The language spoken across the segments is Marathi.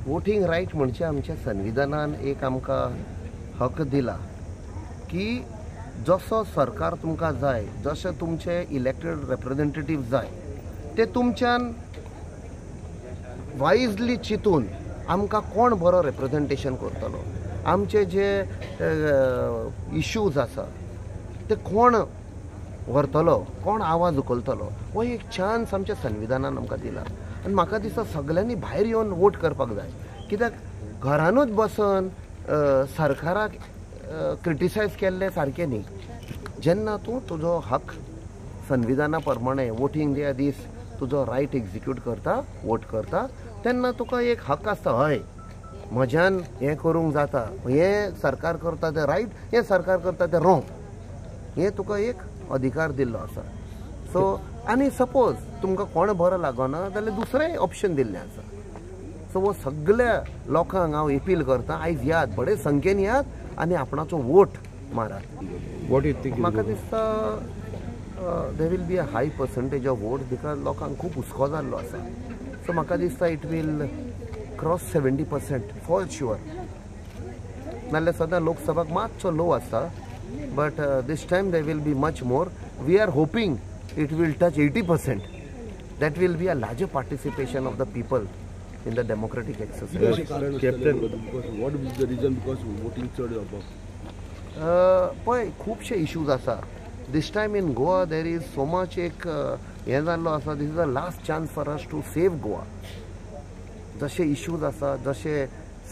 वोटिंग रायट म्हणजे आमच्या संविधानान एक आमकां हक दिला की जसो सरकार तुमकां जाय, जशे तुमचे इलेक्टेड रिप्रेझेंटेटिव्ह जाय ते तुमच्यान वायजली चिंतून आमकां कोण बरो रिप्रेझेंटेशन करतलो, आमचे जे इश्यूज आसा ते कोण व्हरतलो, कोण आवाज उखलतलो, हो एक चान्स आमच्या संविधानान आमकां दिला. आनी म्हाका दिसता सगळ्यांनी भायर येवन वोट करपाक जाय, कित्याक घरानूच बसून सरकाराक क्रिटिसायज केल्ले सारकें न्ही. जेन्ना तूं तुजो हक संविधाना प्रमाणे वोटींग डे दीस तुजो रायट एक्झिक्यूट करता, वोट करता, तेन्ना तुका एक हक आसता, हय म्हज्यान हें करूंक जाता, हें सरकार करता तें रायट, हें सरकार करता तें रॉंग, हें तुका एक अधिकार दिल्लो आसा. सो आनी सपोज तुमकां कोण बरो लागना जाल्यार दुसरें ऑप्शन दिल्लें आसा. सो वो सगळ्या लोकांक हांव अपील करता, आयज यात, बडे संख्येन यात आनी आपणाचो वोट मारात. म्हाका दिसता there will be a high percentage of vote because लोकांक खूब हुस्को जाल्लो आसा. सो म्हाका दिसता it will cross 70% for sure. नाल्यार सद्या लोकसभाक मातसो लो आसा, but this time there will be much more. We are hoping it will touch 80%. That will be a larger participation of the people in the democratic exercise. Captain, what is the reason because voting church above? पळय खुबशे इश्यूज आसा. This time in Goa there is so much एक हें जाल्लो आसा. This is the last chance for us to save Goa. जशे इश्यूज आसा, जशे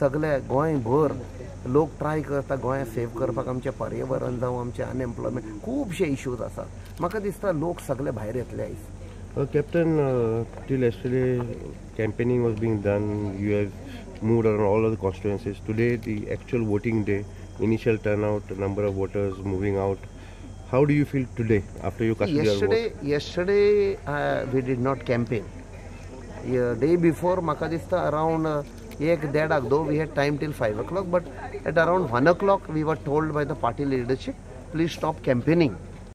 सगळे गोंयभर लोक ट्राय करता गोंया सेव करपाक, आमचें पर्यावरण जावं आमचें अनएम्प्लॉयमेंट, खुबशे इश्यूज आसात. म्हाका दिसता लोक सगळे भायर येतले आयज. Captain, till yesterday campaigning was being done. You have moved around all of the constituencies. Today, the actual voting day, initial turnout, number of voters moving out. How do you feel today after you casted your vote? Yesterday we did not campaign. Day before, म्हाका दिसता around 1:30 though we had time till 5 o'clock, but at around 1 o'clock we were told by the party leadership, please stop campaigning.